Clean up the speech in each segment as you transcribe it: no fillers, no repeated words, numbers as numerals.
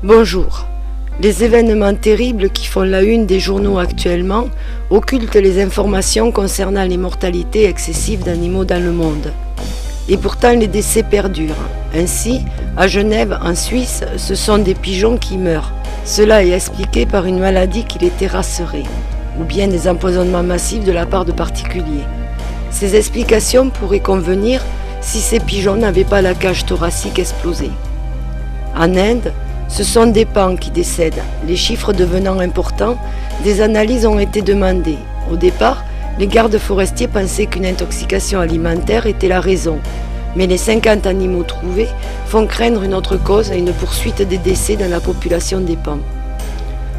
Bonjour. Les événements terribles qui font la une des journaux actuellement occultent les informations concernant les mortalités excessives d'animaux dans le monde. Et pourtant les décès perdurent. Ainsi, à Genève, en Suisse, ce sont des pigeons qui meurent. Cela est expliqué par une maladie qui les terrasserait, ou bien des empoisonnements massifs de la part de particuliers. Ces explications pourraient convenir si ces pigeons n'avaient pas la cage thoracique explosée. En Inde, ce sont des pans qui décèdent. Les chiffres devenant importants, des analyses ont été demandées. Au départ, les gardes forestiers pensaient qu'une intoxication alimentaire était la raison. Mais les 50 animaux trouvés font craindre une autre cause et une poursuite des décès dans la population des pans.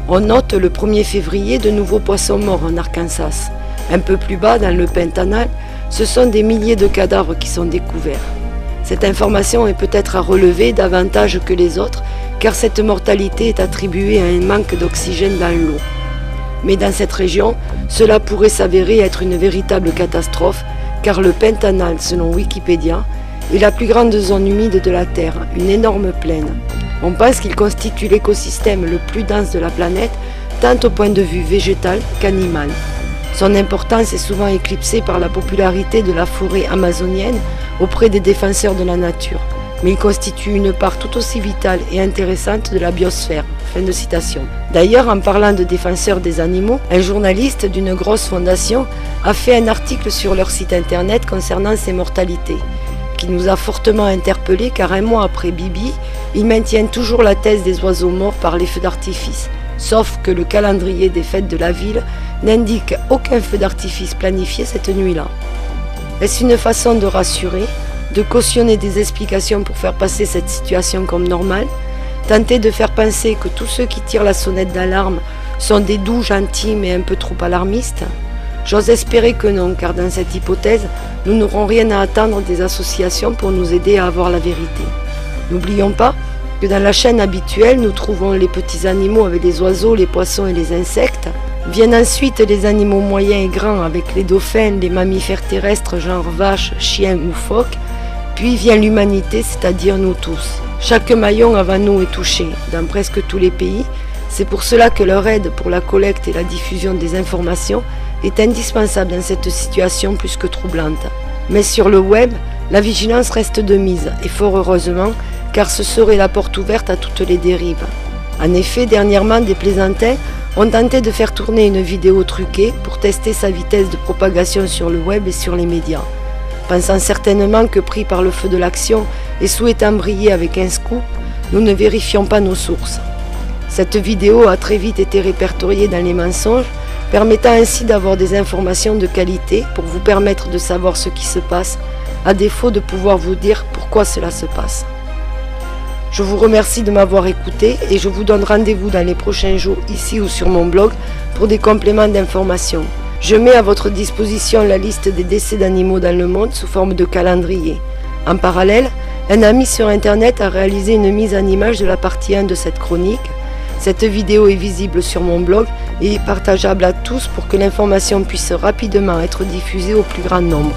On note le 1er février de nouveaux poissons morts en Arkansas. Un peu plus bas, dans le Pantanal, ce sont des milliers de cadavres qui sont découverts. Cette information est peut-être à relever davantage que les autres, car cette mortalité est attribuée à un manque d'oxygène dans l'eau. Mais dans cette région, cela pourrait s'avérer être une véritable catastrophe, car le Pantanal, selon Wikipédia, est la plus grande zone humide de la Terre, une énorme plaine. On pense qu'il constitue l'écosystème le plus dense de la planète, tant au point de vue végétal qu'animal. Son importance est souvent éclipsée par la popularité de la forêt amazonienne auprès des défenseurs de la nature. Mais il constitue une part tout aussi vitale et intéressante de la biosphère. Fin de citation. D'ailleurs, en parlant de défenseurs des animaux, un journaliste d'une grosse fondation a fait un article sur leur site internet concernant ces mortalités, qui nous a fortement interpellés car un mois après Bibi, ils maintiennent toujours la thèse des oiseaux morts par les feux d'artifice. Sauf que le calendrier des fêtes de la ville n'indique aucun feu d'artifice planifié cette nuit-là. Est-ce une façon de rassurer, de cautionner des explications pour faire passer cette situation comme normale, tenter de faire penser que tous ceux qui tirent la sonnette d'alarme sont des doux, gentils mais un peu trop alarmistes? J'ose espérer que non, car dans cette hypothèse, nous n'aurons rien à attendre des associations pour nous aider à avoir la vérité. N'oublions pas que dans la chaîne habituelle, nous trouvons les petits animaux avec les oiseaux, les poissons et les insectes. Viennent ensuite les animaux moyens et grands avec les dauphins, les mammifères terrestres genre vaches, chiens ou phoques. Puis vient l'humanité, c'est-à-dire nous tous. Chaque maillon avant nous est touché, dans presque tous les pays. C'est pour cela que leur aide pour la collecte et la diffusion des informations est indispensable dans cette situation plus que troublante. Mais sur le web, la vigilance reste de mise, et fort heureusement, car ce serait la porte ouverte à toutes les dérives. En effet, dernièrement, des plaisantins ont tenté de faire tourner une vidéo truquée pour tester sa vitesse de propagation sur le web et sur les médias. Pensant certainement que pris par le feu de l'action et souhaitant briller avec un scoop, nous ne vérifions pas nos sources. Cette vidéo a très vite été répertoriée dans les mensonges, permettant ainsi d'avoir des informations de qualité pour vous permettre de savoir ce qui se passe, à défaut de pouvoir vous dire pourquoi cela se passe. Je vous remercie de m'avoir écouté et je vous donne rendez-vous dans les prochains jours ici ou sur mon blog pour des compléments d'informations. Je mets à votre disposition la liste des décès d'animaux dans le monde sous forme de calendrier. En parallèle, un ami sur internet a réalisé une mise en image de la partie 1 de cette chronique. Cette vidéo est visible sur mon blog et est partageable à tous pour que l'information puisse rapidement être diffusée au plus grand nombre.